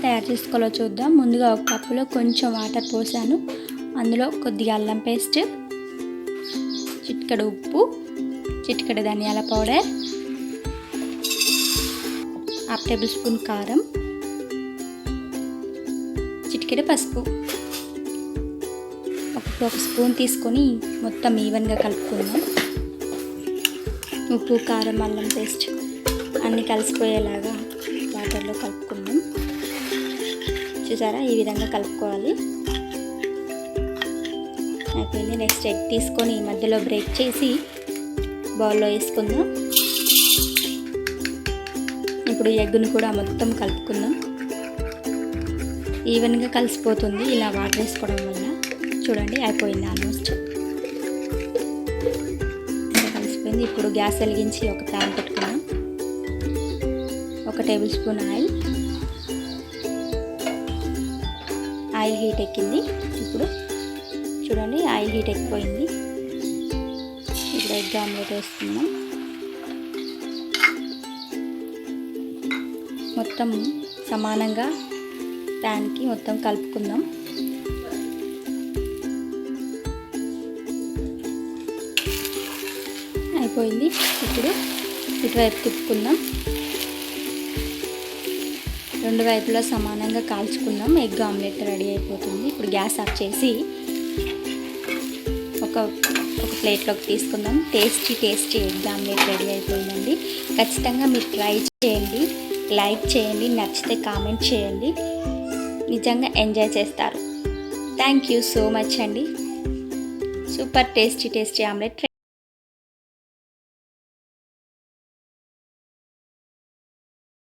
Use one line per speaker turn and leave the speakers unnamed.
తయారు చేసుకోవాలో చూద్దాం. ముందుగా ఒక కప్పులో కొంచెం వాటర్ పోసాను. అందులో కొద్దిగా అల్లం పేస్ట్, చిటికెడు ఉప్పు, చిటికెడు ధనియాల పౌడర్, 1/2 టేబుల్ స్పూన్ కారం, చిటికెడు పసుపు. ఒక స్పూన్ తీసుకొని మొత్తం ఈవెన్గా కలుపుకుందాం. ఉప్పు, కారం, అల్లం పేస్ట్ అన్నీ కలిసిపోయేలాగా వాటర్లో కలుపుకుందాం. చూసారా, ఈ విధంగా కలుపుకోవాలి. అయిపోయింది. నెక్స్ట్ ఎగ్ తీసుకొని మధ్యలో బ్రేక్ చేసి బౌల్లో వేసుకుందాం. ఇప్పుడు ఎగ్గును కూడా మొత్తం కలుపుకుందాం. ఈవెన్గా కలిసిపోతుంది ఇలా వాటర్ వేసుకోవడం వల్ల. చూడండి, అయిపోయింది ఆల్మోస్ట్ కలిసిపోయింది. ఇప్పుడు గ్యాస్ వెలిగించి ఒక ప్యాన్ పెట్టుకుందాం. 1 టేబుల్ స్పూన్ ఆయిల్ హీట్ ఎక్కింది. ఇప్పుడు చూడండి, ఆయిల్ హీట్ ఎక్కిపోయింది. ఇప్పుడు ఎగ్ ఆమ్లెట్ వేసుకుందాం. మొత్తం సమానంగా ప్యాన్కి మొత్తం కలుపుకుందాం. అయిపోయింది. ఇప్పుడు ఇటువైపు తిప్పుకుందాం. 2 వైపులా సమానంగా కాల్చుకుందాం. ఎగ్ ఆమ్లెట్ రెడీ అయిపోతుంది. ఇప్పుడు గ్యాస్ ఆఫ్ చేసి ఒక ప్లేట్లోకి తీసుకుందాం. టేస్టీ ఎగ్ ఆమ్లెట్ రెడీ అయిపోయిందండి. ఖచ్చితంగా మీరు ట్రై చేయండి, లైక్ చేయండి, నచ్చితే కామెంట్ చేయండి. నిజంగా ఎంజాయ్ చేస్తారు. థ్యాంక్ యూ సో మచ్ అండి. Super tasty omelette.